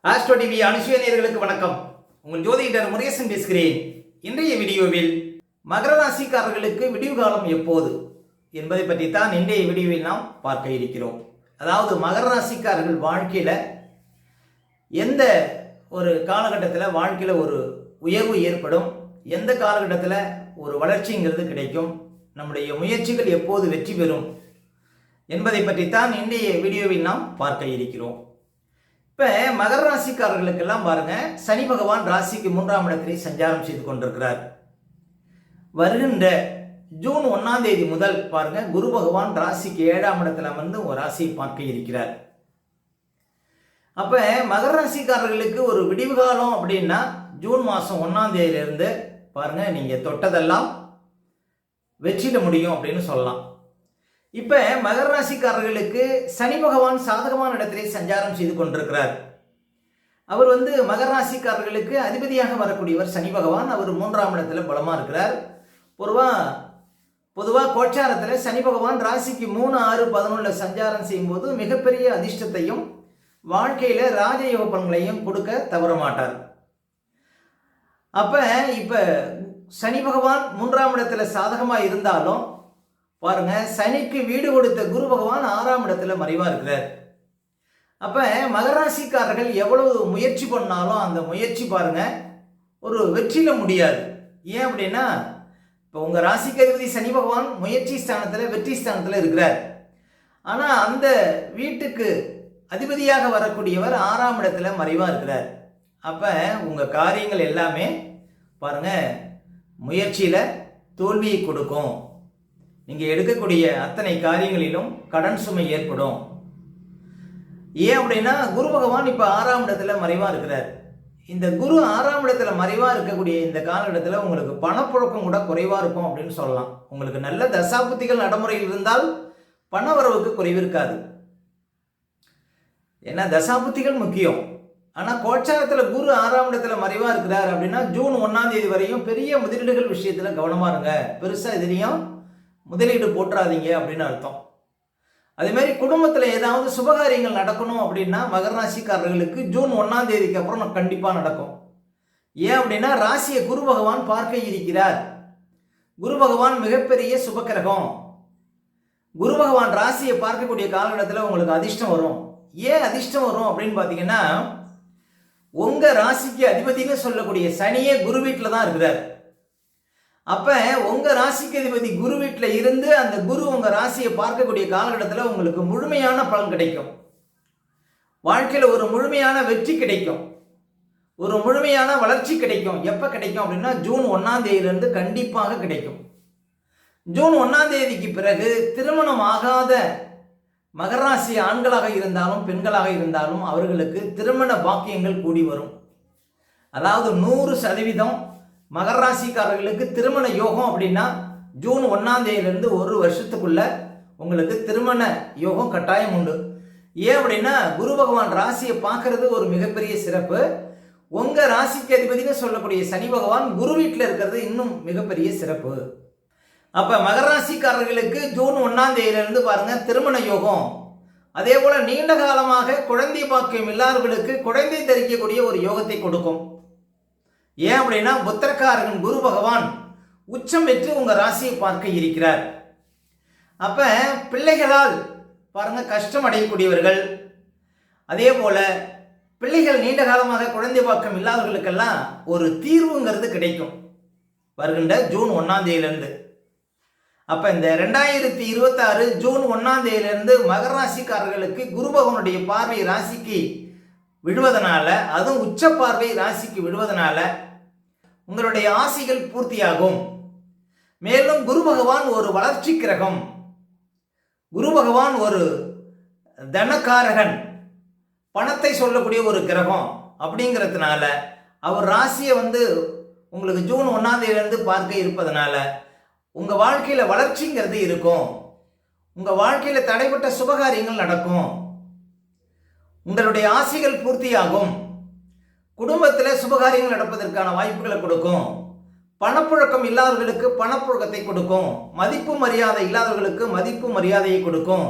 Astro TV அனுசுய நேயர்களுக்கு வணக்கம். உங்கள் ஜோதிடர் முருகேசன் பேசுகிறேன். இன்றைய வீடியோவில் மகர ராசிக்காரர்களுக்கு விடிவு காலம் எப்போது என்பதை பற்றி தான் இன்றைய வீடியோவில் நாம் பார்க்க இருக்கிறோம். அதாவது மகர ராசிக்காரர்கள் வாழ்க்கையில் எந்த ஒரு காலகட்டத்தில் வாழ்க்கையில் ஒரு உயர்வு ஏற்படும், எந்த காலகட்டத்தில் ஒரு வளர்ச்சிங்கிறது கிடைக்கும், நம்முடைய முயற்சிகள் எப்போது வெற்றி பெறும் என்பதை பற்றித்தான் இன்றைய வீடியோவில் நாம் பார்க்க இருக்கிறோம். இப்போ மகர ராசிக்காரர்களுக்கெல்லாம் பாருங்க, சனி பகவான் ராசிக்கு 3ஆம் இடத்திலே சஞ்சாரம் செய்து கொண்டிருக்கிறார். வருகின்ற ஜூன் 1ஆம் தேதி முதல் பாருங்க, குரு பகவான் ராசிக்கு 7ஆம் இடத்துல வந்து ஒரு ராசியை பார்க்க இருக்கிறார். அப்ப மகர ராசிக்காரர்களுக்கு ஒரு விடிவு காலம் அப்படின்னா ஜூன் மாதம் 1ஆம் தேதியிலிருந்து பாருங்க, நீங்க தொட்டதெல்லாம் வெற்றிட முடியும் அப்படின்னு சொல்லலாம். இப்ப மகர ராசிக்காரர்களுக்கு சனி பகவான் சாதகமான இடத்திலே சஞ்சாரம் செய்து கொண்டிருக்கிறார். அவர் வந்து மகர ராசிக்காரர்களுக்கு அதிபதியாக வரக்கூடியவர் சனி பகவான். அவர் 3ஆம் இடத்துல பலமா இருக்கிறார். பொதுவா கோச்சாரத்தில் சனி பகவான் ராசிக்கு 3, 6, 11 சஞ்சாரம் செய்யும் போது மிகப்பெரிய அதிர்ஷ்டத்தையும் வாழ்க்கையில ராஜயோக பலன்களையும் கொடுக்க தவற மாட்டார். அப்ப இப்ப சனி பகவான் 3ஆம் இடத்துல சாதகமா இருந்தாலும் பாருங்க, சனிக்கு வீடு கொடுத்த குரு பகவான் 6ஆம் இடத்துல மறைவா இருக்கிறார். அப்ப மகராசிக்காரர்கள் எவ்வளவு முயற்சி பண்ணாலும் அந்த முயற்சி பாருங்க ஒரு வெற்றியில முடியாது. ஏன் அப்படின்னா, இப்போ உங்க ராசிக்கு அதிபதி சனி பகவான் முயற்சி ஸ்தானத்துல வெற்றி ஸ்தானத்துல இருக்கிறார். ஆனா அந்த வீட்டுக்கு அதிபதியாக வரக்கூடியவர் 6ஆம் இடத்துல மறைவா இருக்கிறார். அப்ப உங்க காரியங்கள் எல்லாமே பாருங்க முயற்சியில தோல்வியை கொடுக்கும். நீங்க எடுக்கக்கூடிய அத்தனை காரியங்களிலும் கடன் சுமை ஏற்படும். ஏன் அப்படின்னா, குரு பகவான் இப்ப 6ஆம் இடத்துல மறைவா இருக்கிறார். இந்த குரு 6ஆம் இடத்துல மறைவா இருக்கக்கூடிய இந்த காலகட்டத்தில் உங்களுக்கு பணப்புழக்கம் கூட குறைவா இருக்கும் அப்படின்னு சொல்லலாம். உங்களுக்கு நல்ல தசாபுத்திகள் நடைமுறையில் இருந்தால் பண வரவுக்கு குறைவு இருக்காது. ஏன்னா தசாபுத்திகள் முக்கியம். ஆனா கோச்சாரத்துல குரு 6ஆம் இடத்துல மறைவா இருக்கிறார் அப்படின்னா ஜூன் 1ஆம் தேதி வரையும் பெரிய முதலீடுகள் விஷயத்துல கவனமா இருங்க. பெருசா எதிலையும் முதலீடு போட்டுறாதீங்க அப்படின்னு அர்த்தம். அதே மாதிரி குடும்பத்தில் ஏதாவது சுபகாரியங்கள் நடக்கணும் அப்படின்னா மகர ராசிக்காரர்களுக்கு ஜூன் 1ஆம் தேதிக்கு அப்புறம் கண்டிப்பாக நடக்கும். ஏன் அப்படின்னா, ராசியை குரு பகவான் பார்க்க இருக்கிறார். குரு பகவான் மிகப்பெரிய சுபக்கிரகம். குரு பகவான் ராசியை பார்க்கக்கூடிய காலகட்டத்தில் உங்களுக்கு அதிர்ஷ்டம் வரும். ஏன் அதிர்ஷ்டம் வரும் அப்படின்னு பார்த்தீங்கன்னா, உங்க ராசிக்கு அதிபதினு சொல்லக்கூடிய சனியே குரு வீட்டில் தான் இருக்கிறார். அப்ப உங்க ராசிக்கு அதிபதி குரு வீட்டில் இருந்து அந்த குரு உங்க ராசியை பார்க்கக்கூடிய காலகட்டத்தில் உங்களுக்கு முழுமையான பலன் கிடைக்கும். வாழ்க்கையில் ஒரு முழுமையான வெற்றி கிடைக்கும், ஒரு முழுமையான வளர்ச்சி கிடைக்கும். எப்ப கிடைக்கும் அப்படின்னா, ஜூன் 1ஆம் தேதியிலிருந்து கண்டிப்பாக கிடைக்கும். ஜூன் 1ஆம் தேதிக்கு பிறகு திருமணம் ஆகாத மகராசி ஆண்களாக இருந்தாலும் பெண்களாக இருந்தாலும் அவர்களுக்கு திருமண பாக்கியங்கள் கூடி வரும். அதாவது 100% மகர ராசிக்காரர்களுக்கு திருமண யோகம் அப்படின்னா ஜூன் 1ஆம் தேதியிலிருந்து ஒரு வருஷத்துக்குள்ள உங்களுக்கு திருமண யோகம் கட்டாயம் உண்டு. ஏன் அப்படின்னா, குரு பகவான் ராசியை பார்க்கறது ஒரு மிகப்பெரிய சிறப்பு. உங்க ராசிக்கு அதிபதினு சொல்லக்கூடிய சனி பகவான் குரு வீட்டில் இருக்கிறது இன்னும் மிகப்பெரிய சிறப்பு. அப்ப மகர ராசிக்காரர்களுக்கு ஜூன் 1ஆம் தேதியிலிருந்து பாருங்க திருமண யோகம். அதே போல நீண்ட காலமாக குழந்தை பாக்கியம் இல்லாதவர்களுக்கு குழந்தை தரிக்கக்கூடிய ஒரு யோகத்தை கொடுக்கும். ஏன் அப்படின்னா, புத்திரக்காரகன் குரு பகவான் உச்சம் பெற்று உங்க ராசியை பார்க்க இருக்கிறார். அப்ப பிள்ளைகளால் பாருங்க கஷ்டம் அடையக்கூடியவர்கள், அதே போல பிள்ளைகள் நீண்ட காலமாக குழந்தை பாக்கியம் இல்லாதவர்களுக்கெல்லாம் ஒரு தீர்வுங்கிறது கிடைக்கும் வருகின்ற ஜூன் 1ஆம் தேதியிலிருந்து. அப்ப இந்த 2026 ஜூன் 1ஆம் தேதியிலிருந்து மகர ராசிக்காரர்களுக்கு குரு பகவானுடைய பார்வை ராசிக்கு விடுவதனால, அதுவும் உச்ச பார்வை ராசிக்கு விடுவதனால உங்களுடைய ஆசைகள் பூர்த்தியாகும். மேலும் குரு பகவான் ஒரு வளர்ச்சி கிரகம். குரு பகவான் ஒரு தனக்காரகன், பணத்தை சொல்லக்கூடிய ஒரு கிரகம். அப்படிங்கிறதுனால அவர் ராசியை வந்து உங்களுக்கு ஜூன் 1ஆம் தேதியிலிருந்து பார்க்க இருப்பதனால உங்க வாழ்க்கையில வளர்ச்சிங்கிறது இருக்கும். உங்க வாழ்க்கையில தடைப்பட்ட சுபகாரியங்கள் நடக்கும். உங்களுடைய ஆசைகள் பூர்த்தியாகும். குடும்பத்தில் சுபகாரியங்கள் நடப்பதற்கான வாய்ப்புகளை கொடுக்கும். பணப்புழக்கம் இல்லாதவர்களுக்கு பணப்புழக்கத்தை கொடுக்கும். மதிப்பு மரியாதை இல்லாதவர்களுக்கு மதிப்பு மரியாதையை கொடுக்கும்.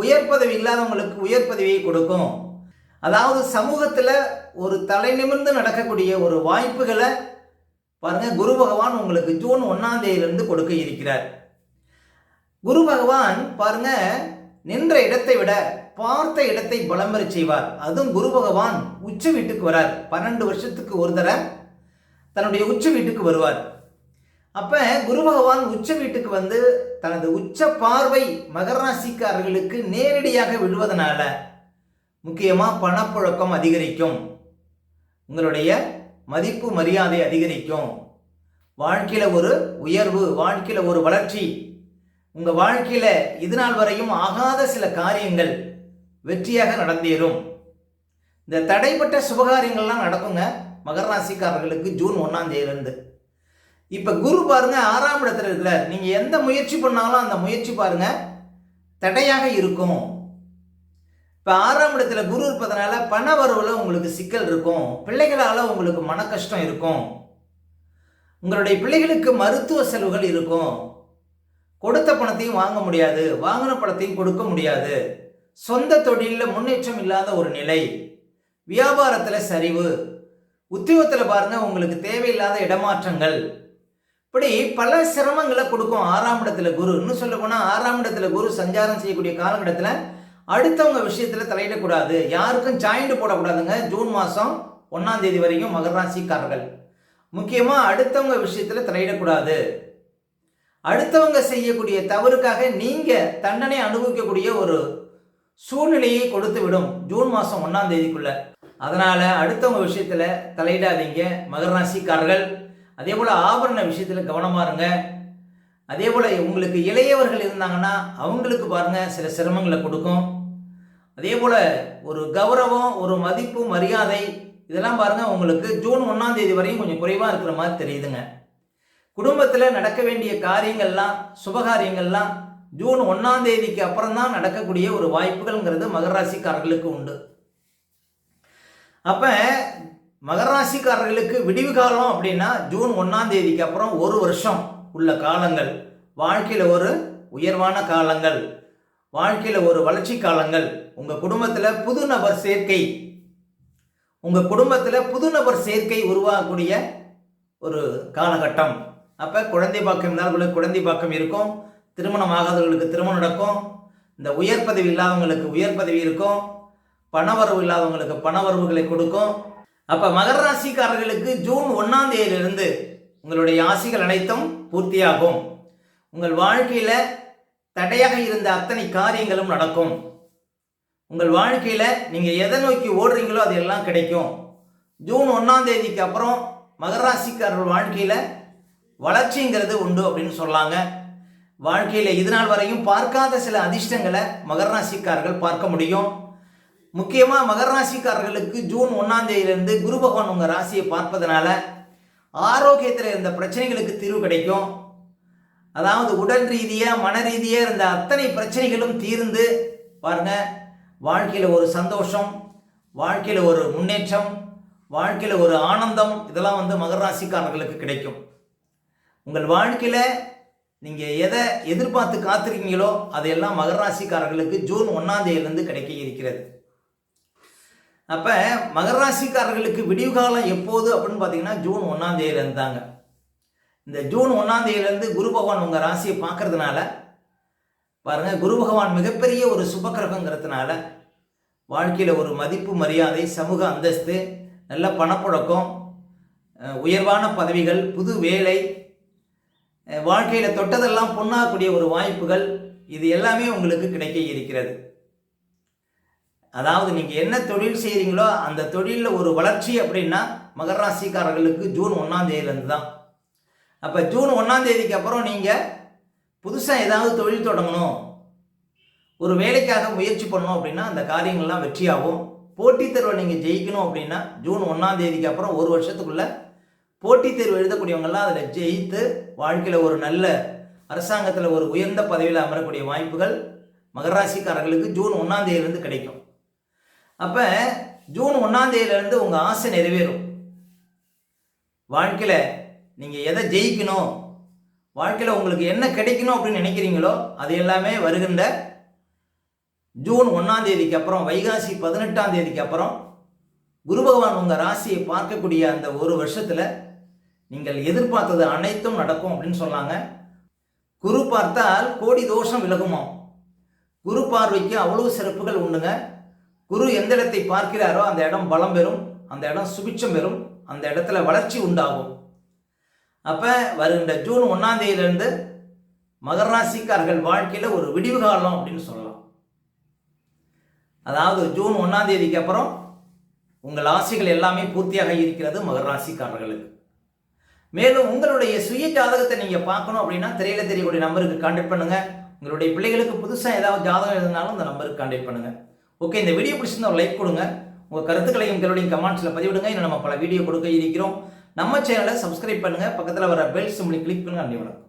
உயர் பதவி இல்லாதவங்களுக்கு உயர் பதவியை கொடுக்கும். அதாவது சமூகத்தில் ஒரு தலை நிமிர்ந்து நடக்கக்கூடிய ஒரு வாய்ப்புகளை பாருங்க குரு பகவான் உங்களுக்கு ஜூன் 1ஆம் தேதியிலிருந்து கொடுக்க இருக்கிறார். குரு பகவான் பாருங்க நின்ற இடத்தை விட பார்த்த இடத்தை பலம் பெற செய்வார். அதுவும் குரு பகவான் உச்ச வீட்டுக்கு வரார். 12 வருஷத்துக்கு ஒரு தடவை தன்னுடைய உச்ச வீட்டுக்கு வருவார். அப்ப குரு பகவான் உச்ச வீட்டுக்கு வந்து தனது உச்ச பார்வை மகர ராசிக்காரர்களுக்கு நேரடியாக விழுவதனால முக்கியமா பணப்புழக்கம் அதிகரிக்கும், உங்களுடைய மதிப்பு மரியாதை அதிகரிக்கும், வாழ்க்கையில ஒரு உயர்வு, வாழ்க்கையில ஒரு வளர்ச்சி, உங்க வாழ்க்கையில இதுநாள் வரையும் ஆகாத சில காரியங்கள் வெற்றியாக நடந்தேறும். இந்த தடைப்பட்ட சுபகாரியங்கள்லாம் நடக்குங்க மகர ராசிக்காரர்களுக்கு ஜூன் 1ஆம் தேதியிலிருந்து. இப்ப குரு பாருங்க 6ஆம் இடத்துல இருக்கிறார். நீங்க எந்த முயற்சி பண்ணாலும் அந்த முயற்சி பாருங்க தடையாக இருக்கும். இப்ப 6ஆம் இடத்துல குரு இருப்பதனால பண வரவுல உங்களுக்கு சிக்கல் இருக்கும், பிள்ளைகளால உங்களுக்கு மன கஷ்டம் இருக்கும், உங்களுடைய பிள்ளைகளுக்கு மருத்துவ செலவுகள் இருக்கும், கொடுத்த பணத்தையும் வாங்க முடியாது, வாங்கின பணத்தையும் கொடுக்க முடியாது, சொந்த தொழிலில் முன்னேற்றம் இல்லாத ஒரு நிலை, வியாபாரத்தில் சரிவு, உத்தியோகத்தில் பாருங்க உங்களுக்கு தேவையில்லாத இடமாற்றங்கள், இப்படி பல சிரமங்களை கொடுக்கும் 6ஆம் இடத்துல குரு. இன்னும் சொல்ல போனால் 6ஆம் இடத்துல குரு சஞ்சாரம் செய்யக்கூடிய காலகட்டத்தில் அடுத்தவங்க விஷயத்தில் தலையிடக்கூடாது, யாருக்கும் ஜாயிண்ட் போடக்கூடாதுங்க. ஜூன் மாதம் 1ஆம் தேதி வரைக்கும் மகர ராசிக்காரர்கள் முக்கியமாக அடுத்தவங்க விஷயத்தில் தலையிடக்கூடாது. அடுத்தவங்க செய்யக்கூடிய தவறுக்காக நீங்க தண்டனை அனுபவிக்கக்கூடிய ஒரு சூழ்நிலையை கொடுத்து விடும் ஜூன் மாதம் 1ஆம் தேதிக்குள்ள. அதனால அடுத்தவங்க விஷயத்துல தலையிடாதீங்க மகர ராசிக்காரர்கள். அதே போல ஆபரண விஷயத்துல கவனமா இருங்க. அதே போல உங்களுக்கு இளையவர்கள் இருந்தாங்கன்னா அவங்களுக்கு பாருங்க சில சிரமங்களை கொடுக்கும். அதே போல ஒரு கௌரவம், ஒரு மதிப்பு, மரியாதை இதெல்லாம் பாருங்க உங்களுக்கு ஜூன் 1ஆம் தேதி வரையும் கொஞ்சம் குறைவா இருக்கிற மாதிரி தெரியுதுங்க. குடும்பத்தில் நடக்க வேண்டிய காரியங்கள்லாம், சுபகாரியங்கள்லாம் ஜூன் 1ஆம் தேதிக்கு அப்புறம் தான் நடக்கக்கூடிய ஒரு வாய்ப்புகள்ங்கிறது மகர ராசிக்காரர்களுக்கு உண்டு. அப்ப மகர ராசிக்காரர்களுக்கு விடிவு காலம் அப்படின்னா ஜூன் 1ஆம் தேதிக்கு அப்புறம் ஒரு வருஷம் உள்ள காலங்கள் வாழ்க்கையில ஒரு உயர்வான காலங்கள், வாழ்க்கையில ஒரு வளர்ச்சி காலங்கள். உங்க குடும்பத்துல புது நபர் சேர்க்கை, உங்க குடும்பத்துல புது நபர் சேர்க்கை உருவாகக்கூடிய ஒரு காலகட்டம். அப்போ குழந்தை பாக்கியம் இருந்தால் குழந்தை பாக்கியம் இருக்கும், திருமணம் ஆகாதவர்களுக்கு திருமணம் நடக்கும், இந்த உயர் பதவி இல்லாதவங்களுக்கு உயர் பதவி இருக்கும், பணவரவு இல்லாதவங்களுக்கு பணவரவுகளை கொடுக்கும். அப்போ மகர ராசிக்காரர்களுக்கு ஜூன் 1ஆம் தேதியிலிருந்து உங்களுடைய ஆசைகள் அனைத்தும் பூர்த்தியாகும். உங்கள் வாழ்க்கையில தடையாக இருந்த அத்தனை காரியங்களும் நடக்கும். உங்கள் வாழ்க்கையில நீங்க எதை நோக்கி ஓடுறீங்களோ அது எல்லாம் கிடைக்கும். ஜூன் 1ஆம் தேதிக்கு அப்புறம் மகர ராசிக்காரர்கள் வாழ்க்கையில வளர்ச்சிங்கிறது உண்டு அப்படின்னு சொல்லாங்க. வாழ்க்கையில இதுநாள் வரையும் பார்க்காத சில அதிர்ஷ்டங்களை மகர ராசிக்காரர்கள் பார்க்க முடியும். முக்கியமா மகர ராசிக்காரர்களுக்கு ஜூன் 1ஆம் தேதியிலிருந்து குரு பகவான் உங்க ராசியை பார்ப்பதனால ஆரோக்கியத்தில் இருந்த பிரச்சனைகளுக்கு தீர்வு கிடைக்கும். அதாவது உடல் ரீதியா மன ரீதியா இருந்த அத்தனை பிரச்சனைகளும் தீர்ந்து பாருங்க வாழ்க்கையில ஒரு சந்தோஷம், வாழ்க்கையில ஒரு முன்னேற்றம், வாழ்க்கையில ஒரு ஆனந்தம், இதெல்லாம் மகர ராசிக்காரர்களுக்கு கிடைக்கும். உங்கள் வாழ்க்கையில நீங்க எதை எதிர்பார்த்து காத்திருக்கீங்களோ அதையெல்லாம் மகர ராசிக்காரர்களுக்கு ஜூன் 1ஆம் தேதியிலிருந்து கிடைக்க இருக்கிறது. அப்ப மகர ராசிக்காரர்களுக்கு விடிவு காலம் எப்போது அப்படின்னு பார்த்தீங்கன்னா ஜூன் 1ஆம் தேதியிலிருந்து தாங்க. இந்த ஜூன் 1ஆம் தேதியிலிருந்து குரு பகவான் உங்க ராசியை பார்க்கறதுனால பாருங்க குரு பகவான் மிகப்பெரிய ஒரு சுபகிரகங்கிறதுனால வாழ்க்கையில ஒரு மதிப்பு மரியாதை, சமூக அந்தஸ்து, நல்ல பணப்புழக்கம், உயர்வான பதவிகள், புது வேலை, வாழ்க்கையில தொட்டதெல்லாம் பொன்னாகக்கூடிய ஒரு வாய்ப்புகள், இது எல்லாமே உங்களுக்கு கிடைக்க இருக்கிறது. அதாவது நீங்க என்ன தொழில் செய்றீங்களோ அந்த தொழில ஒரு வளர்ச்சி அப்படின்னா மகர ராசிக்காரர்களுக்கு ஜூன் 1ஆம் தேதியிலிருந்து தான். அப்ப ஜூன் 1ஆம் தேதிக்கு அப்புறம் நீங்க புதுசா ஏதாவது தொழில் தொடங்கணும், ஒரு வேலைக்காக முயற்சி பண்ணணும் அப்படின்னா அந்த காரியங்கள்லாம் வெற்றியாகும். போட்டித் தேர்வை நீங்க ஜெயிக்கணும் அப்படின்னா ஜூன் 1ஆம் தேதிக்கு அப்புறம் ஒரு வருஷத்துக்குள்ள போட்டித் தேர்வு எழுதக்கூடியவங்கெல்லாம் அதில் ஜெயித்து வாழ்க்கையில் ஒரு நல்ல அரசாங்கத்தில் ஒரு உயர்ந்த பதவியில் அமரக்கூடிய வாய்ப்புகள் மகர ராசிக்காரர்களுக்கு ஜூன் 1ஆம் தேதியிலிருந்து கிடைக்கும். அப்போ ஜூன் 1ஆம் தேதியிலிருந்து உங்கள் ஆசை நிறைவேறும். வாழ்க்கையில் நீங்கள் எதை ஜெயிக்கணும், வாழ்க்கையில் உங்களுக்கு என்ன கிடைக்கணும் அப்படின்னு நினைக்கிறீங்களோ அது எல்லாமே வருகின்ற ஜூன் 1ஆம் தேதிக்கு அப்புறம் வைகாசி 18ஆம் தேதிக்கு அப்புறம் குரு பகவான் உங்கள் ராசியை பார்க்கக்கூடிய அந்த ஒரு வருஷத்தில் நீங்கள் எதிர்பார்த்தது அனைத்தும் நடக்கும் அப்படின்னு சொன்னாங்க. குரு பார்த்தால் கோடி தோஷம் விலகுமாம். குரு பார்வைக்கு அவ்வளவு சிறப்புகள் உண்டுங்க. குரு எந்த இடத்தை பார்க்கிறாரோ அந்த இடம் பலம் பெறும், அந்த இடம் சுபிட்சம் பெறும், அந்த இடத்துல வளர்ச்சி உண்டாகும். அப்போ வருகின்ற ஜூன் 1ஆம் தேதியிலிருந்து மகர ராசிக்காரர்கள் வாழ்க்கையில் ஒரு விடிவு காலம் அப்படின்னு சொல்லலாம். அதாவது ஜூன் 1ஆம் தேதிக்கு அப்புறம் உங்கள் ஆசைகள் எல்லாமே பூர்த்தியாக இருக்கிறது மகர ராசிக்காரர்களுக்கு. மேலும் உங்களுடைய சுய ஜாதகத்தை நீங்கள் பார்க்கணும் அப்படின்னா திரையில தெரியக்கூடிய நம்பருக்கு கான்டாக்ட் பண்ணுங்கள். உங்களுடைய பிள்ளைகளுக்கு புதுசாக ஏதாவது ஜாதகம் எழுதினாலும் அந்த நம்பருக்கு கான்டாக்ட் பண்ணுங்கள். ஓகே, இந்த வீடியோ பிடிச்சிருந்தா ஒரு லைக் கொடுங்க. உங்கள் கருத்துக்களையும் உங்களுடைய கமெண்ட்ஸில் பதிவிடுங்க. இன்னும் நம்ம பல வீடியோ கொடுக்க இருக்கிறோம். நம்ம சேனலை சப்ஸ்கிரைப் பண்ணுங்கள். பக்கத்தில் வர பெல் சிம்பிளை கிளிக் பண்ணுங்கள். நன்றி, வணக்கம்.